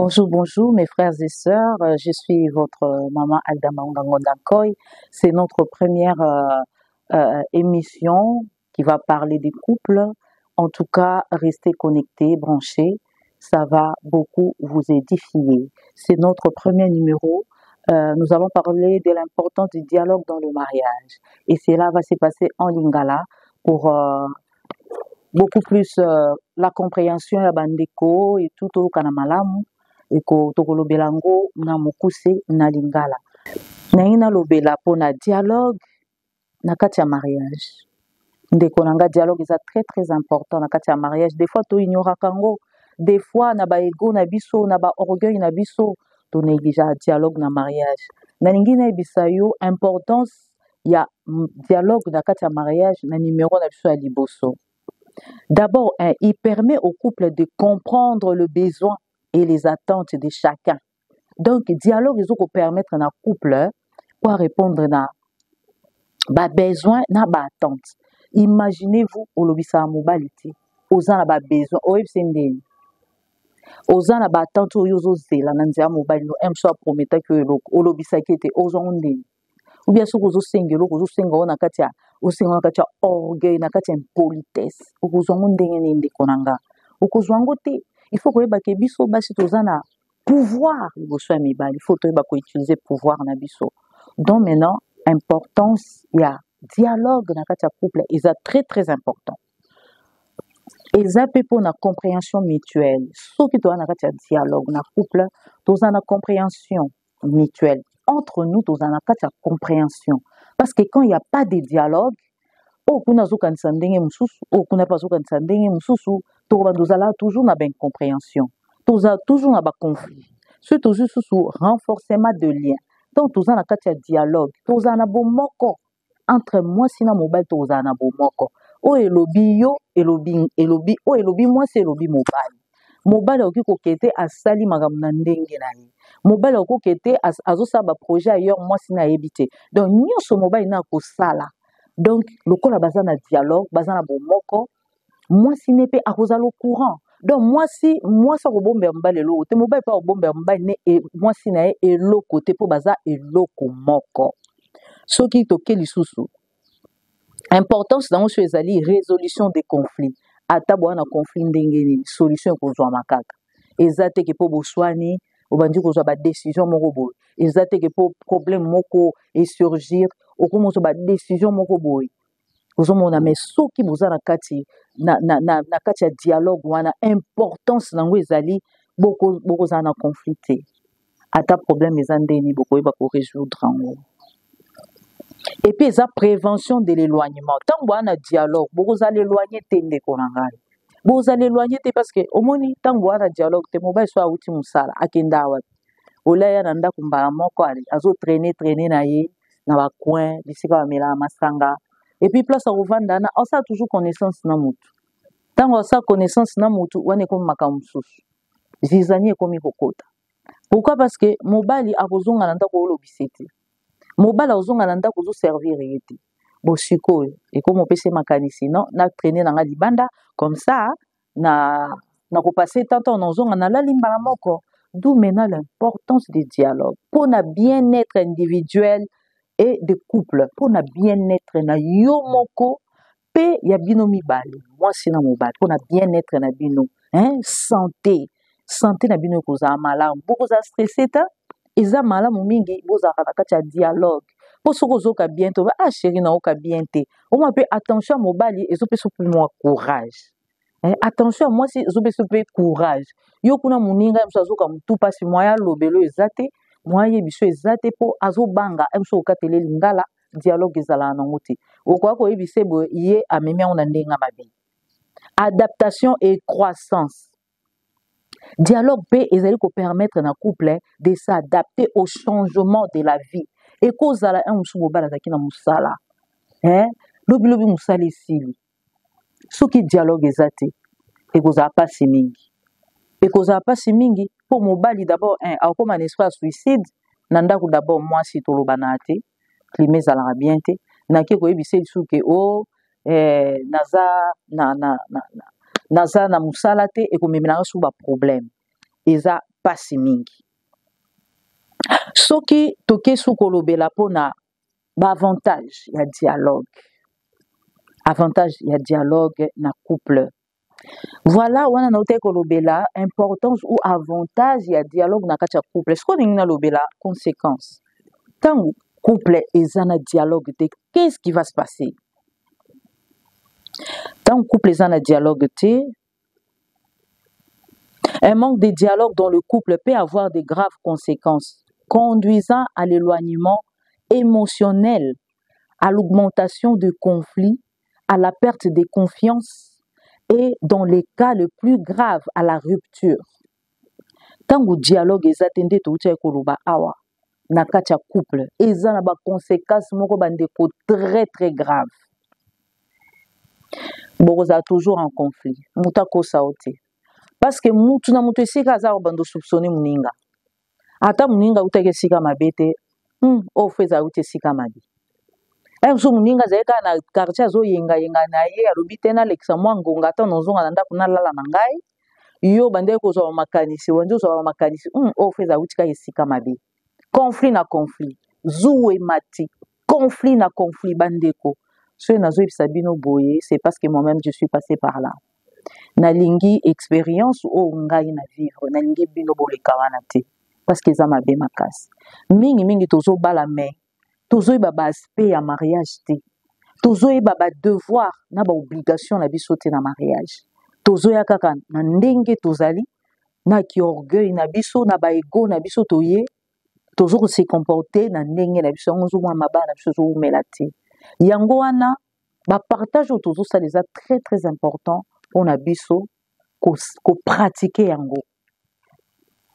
Bonjour, bonjour mes frères et sœurs. Je suis votre maman Aldama Ngangondankoy. C'est notre première émission qui va parler des couples. En tout cas, restez connectés, branchés. Ça va beaucoup vous édifier. C'est notre premier numéro. Nous allons parler de l'importance du dialogue dans le mariage. Et cela va se passer en lingala pour beaucoup plus la compréhension ya bandeko et tout au kanamalamu. Eko tokolobela yango na mokuse na lingala nayi nalobela mpona dialogue na kati ya mariage. Ndeko na nga, dialogue eza très important na kati ya mariage. Des fois toignoraka yango, des fois na baego na biso na baorgueil na biso tonéglige dialogue na mariage. Nalingi nayebisa yo importance ya dialogue na kati ya mariage na numéro na biso ya liboso. D'abord, il permet au couple de comprendre le besoin et les attentes de chacun. Donc, dialogue, ils ont permettre à un couple pour répondre à besoin, à attente. Imaginez-vous, au lobisa mobilité, aux ans à besoin, au FCND, aux ans à attente, aux yozela, nanzia mobile, no, soit promettant que au lobisa qui était aux gens ou bien sûr aux singles, aux singles, on a katia, aux singles, katia orgueil, na katia politesse, aux gens n'ende konanga, aux gens il faut que biso basi tozana pouvoir liboso mibali, il faut que utiliser pouvoir na biso. Donc maintenant, importance il y a dialogue na kati ya couple, c'est très important. Et ça peut pour la compréhension mutuelle. Soki to na kati ya dialogue na couple, tozana compréhension mutuelle entre nous, tozana kati ya compréhension. Parce que quand il y a pas de dialogue, kuna zokanisa ndenge mususu, kuna pa zokanisa ndenge mususu, tozala toujours na ben compréhension, tozala toujours na ba conflit, surtout juste sur renforcement de liens. Donc tozala na kati ya dialogue, tozala na bomoko entre moi sina mobile, tozala na bomoko o elobi yo elobi o elobi moi c'est elobi mobile. Mobile oki kokete asali makambo na ndenge na ye, mobile okokete azosala ba projet ailleurs moi sina yebite. Donc nyonso mobile na kosala. Donc, le col baza na dialogue, baza na bomoko, moi si n'est pas à au courant. Donc, moi ça au bombe mbale lo, te mobile pas au bombe mbale ne et moi si na e lo côté pour baza et lo komoko. Ce qui toke lisusu. Importance dans ce ezali résolution des conflits. Ata bo na conflit ndengeni, solution ko zo makaka. Ezate ke po boswani, obandi ko zo ba décision moko boy. Ezate ke po problème moko et surgir au commence ba décision moko boy ozomona mais soki boza na kati na kati ya dialogue wana importance nango ezali boko za na conflit ata problème eza ndeni boko yeba ko résoudre ngo. Et puis eza prévention de l'éloignement. Tango wana dialogue boko za l'éloigner te ndeko na ngai, boko za l'éloigner te parce que omoni tango wana dialogue te mobile so auti musala akenda wapi olaya na ndako mbala moko ali azo traîner na ye na ba coin bisika ba mela masanga. Et puis place à revendre na on ça toujours connaissance na mutu, tango ça connaissance na mutu wane comme makamsusu zizanie comme kokota. Pourquoi? Parce que mobali akozonga na ndako olobisete, mobali azonga na ndako zo servir yete bosiko et comme opese makanisi non na traîner na ngadi banda comme ça na ko passer tant on zonga na la limba moko. D'où maintenant l'importance du dialogue pour na bien-être individuel et de couple, pour na bien-être na yo moko pe ya bino mibali moi sina mobali pour na bien-être na bino santé na bino ko za malamu boko za stressé ta eza malamu mingi boza na kati ya dialogue pour soko zoka bien to chérie na oka bien te o mo pe attention mobali ezo pe so pour moi courage. Attention moi si ezo pe so pe courage yo kuna muninga msazoka mutu pasi moya lobelo ezate moye biso ezate po azobanga emso okatele lingala dialogue ezala na ngote okwa ko yebise bo ye amemi on ndenga mabe. Adaptation et croissance. Dialogue peut ezali ko permettre na couple de s'adapter au changement de la vie et kozala musu bobala zaki na musala lobi musali sili soki dialogue ezate et kozala pasi mingi et kozala pasi mingi pour mobali d'abord akoma un esprit suicide na ndako d'abord moi si toloba na te climat ezalaka bien te nake koyebisa lisu ke naza na musala te ekomemelanga su ba problème eza pasi mingi. Soki toke sukolobela pona ba avantage ya dialogue. Avantage ya dialogue na couple. Voilà wana na uta kolobela importance ou avantage ya dialogue na kati ya couple. Est-ce qu'on na lobela conséquence? Tant couple eza na dialogue te, qu'est-ce qui va se passer? Tant couple eza na dialogue te, un manque de dialogue dans le couple peut avoir de graves conséquences, conduisant à l'éloignement émotionnel, à l'augmentation de conflits, à la perte de confiance et, dans les cas le plus graves, à la rupture. Tant que dialogue eza tende toucha ekoloba awa na kati ya couple, eza na ba conséquences moko bandeko très très grave. Bokoza toujours en conflit, muta kosa ote. Parce que mutu na mutu esika aza bando soupçonner muninga. Ata muninga uteke sika mabete, o feza ute sika mabi. So muninga zaeka na quartier azo yenga na ye alobi tena lekisa mwa ngonga ata nozonga na ndako nalala na ngai. Yo bande kozwa makanisi wanjo zo makanisi, o feza utika esika mabi. Conflit na conflit, zuwe mati, conflit na conflit bandeko. Ce nazo ibsabino boye, c'est parce que moi-même je suis passé par là. Nalingi expérience o ngai na vivre, nalingi bino boleka wana te parce que za mabe makasi. Mingi tozo bala me, tozo baba aspect ya mariage te. Tozo baba devoir na ba obligation na biso te na mariage. Tozo ya kaka na ndenge tozali na ki orgueil na biso na ba ego na biso toye, tozo se comporter na ndenge na biso ngozo mwa maba na biso zo mela te. Yango wana ba partage tozo ça les a très très important. On a biso ko pratiquer yango.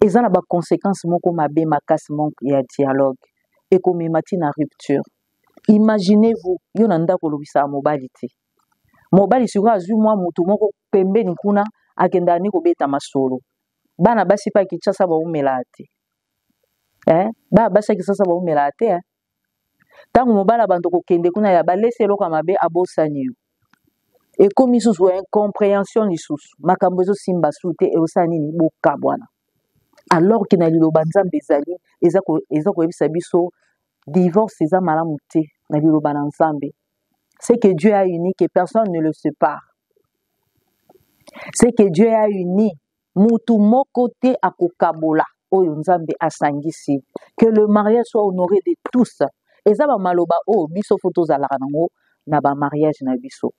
Eza na ba conséquences moko mabe makasi manque ya dialogue et comme mati na rupture. Imaginez-vous yo na ndako lobisa mobali te. Mobali sura azu mwa mutu moko pembeni kuna akenda ni kobeta masolo. Bana basi pa kichasa ba umela te. Ba basi kisasa ba umela te. Tango mobala bando ko kende kuna ya balese loka mabe abosani yo. Et comme ils sont incompréhension lisusu makambo ezo simba sute e osani ni boka bwana, alors que na liloba nzambe ezali eza ko yebisa biso divorce eza malamu te na liloba na nzambe. C'est que Dieu a uni, que personne ne le sépare. C'est que Dieu a uni, mutu moko te akokabola oyo nzambe asangisi. Que le mariage soit honoré de tous. Eza ba maloba o biso foto zalaka nango na ba mariage na biso.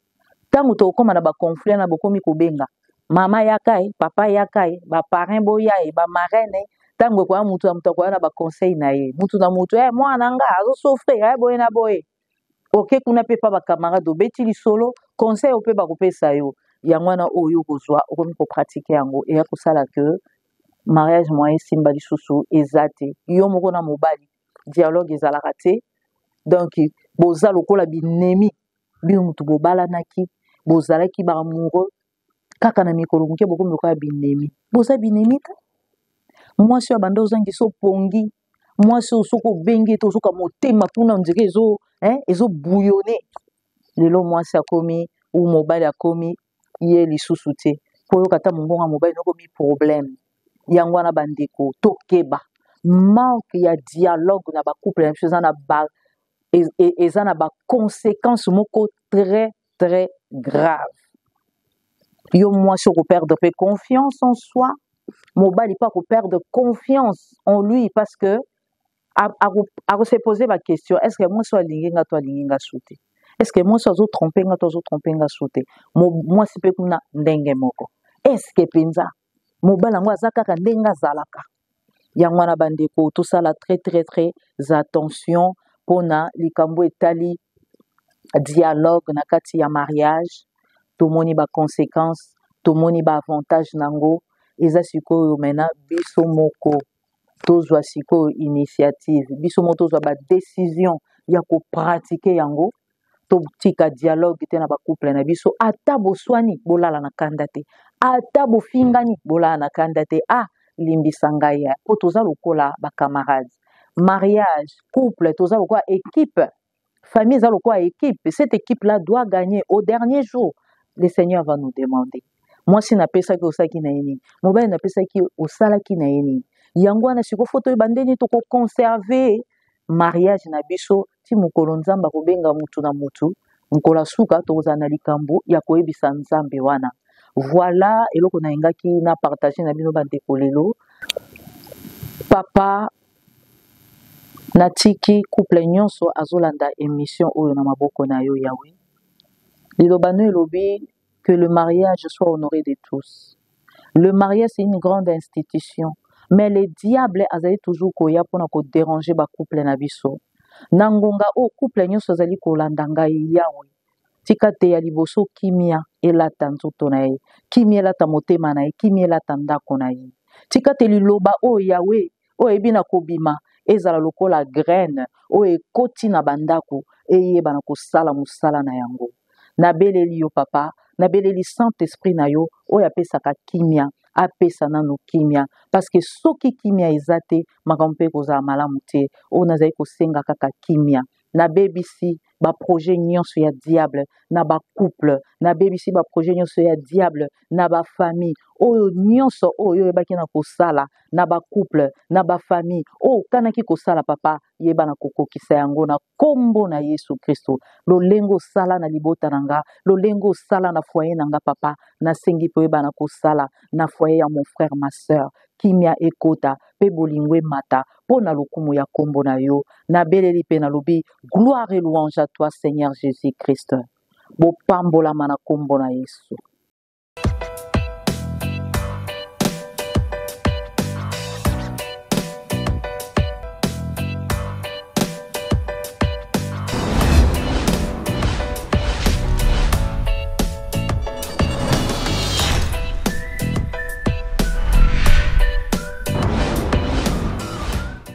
Tango tokoma na ba conflit na bokomi kobenga mama yakai papa yakai ba parrain boyaye ba marraine tango kwa mutu kwa na ba conseil na ye mutu na mutu mwana nga azo souffrir boye na boye oke kuna pe pa ba camarade obeti li solo conseil ope ba kopesa yo ya mwana oyo kozwa okomi ko pratiquer yango et ya kosala que mariage moyen simba lisusu ezate yo moko na mobali dialogue ezalaka te. Donc boza lokola binemi bino mutu bobala naki bozalaki ba amoureux kaka na mikolo muke boko mikola binemi boza binemi ta mwasi ya banda ozangi so pongi mwasi osoko bengi to soka motema kuna ndike ezo bouillonner lelo mwasi akomi ou mobali akomi ye lisusu te po kata mongonga mobali nokomi problème yango wana bandeko tokeba manque ya dialogue na ba couple na chose na ba eza na ba conséquences moko très très grave. Yo mwasi ko perdre confiance en soi, mobali pas ko perdre confiance en lui parce que a se poser la question, est-ce que moi soit linginga to linginga soute? Est-ce que moi soit zo tromper nga to zo tromper nga soute? Moi si pe kuna ndenge moko. Est-ce que penza mobali ngo azaka ka ndenga zalaka? Yango na bandeko tout ça la très très très attention pona likambo etali dialogue na kati ya mariage. Tomoni ba conséquences, tomoni ba avantage nango, eza sikoyo mena biso moko tozwa sikoyo initiative, biso moko tozwa ba décision ya ko pratiquer yango, to tika dialogue te na ba couple na biso, ata boswani bolala na kanda te, ata bofingani bolala na kanda te, limbisa ngai ya, po toza lokola ba camarades. Mariage, couple, toza lokola équipe, famille za lokola équipe, cette équipe là doit gagner au dernier jour. Le Seigneur va nous demander. mwasi napesaki osalaki na ye nini, mobali napesaki osalaki na ye nini. Yango wana siko foto oyo bandeni tokoconserve mariage na biso ti mokolo nzambe akobenga mutu na mutu, mokolo asuka tokozala na likambo ya koyebisa nzambe wana. Voilà eloko nayingaki na partage na bino bandeko lelo. Papa natiki couple nyonso azolanda émission oyo na maboko na yo Yahweh. Liloba no elobi que le mariage soit honoré de tous. Le mariage c'est une grande institution, mais le diable azali toujours koya pona ko déranger ba couple na biso. Nangonga o couple nyonso azali kolanda ngai Yahweh. Tika te ya liboso kimia elata nzoto na ye, kimia elata motema na ye, kimia elata ndako na ye. Tika te liloba o Yahweh o ebina kobima ezala lokola graine o ekoti na bandako eyeba na kosala mosala na yango. Nabeleli yo papa, nabeleli Saint-Esprit na yo oyo apesaka kimia, apesa nano kimia, parce que soki kimia eza te makambo mpe kozala malamu te. Oyo nazali kosenga kaka kimia. Nabebisi ba projet nyonso ya diable na ba couple, nabebisi ba projet nyonso ya diable na ba famille oyo nyonso oyo yebaki na kosala na ba couple na ba famille oyo kanaki kosala papa yeba na kokokisa yango na kombo na Yesu Kristo. Lolengo sala na libota nanga, lolengo sala na foyer nanga papa, nasengi po yeba na kosala na foyer ya mon frère ma sœur. Kimia ekota pe bolingwe mata pona lokumu ya kombo na yo. Nabeleli pe nalobi gloire et louange à toi Seigneur Jésus Christ. Bo pambola mana kombo na Yesu.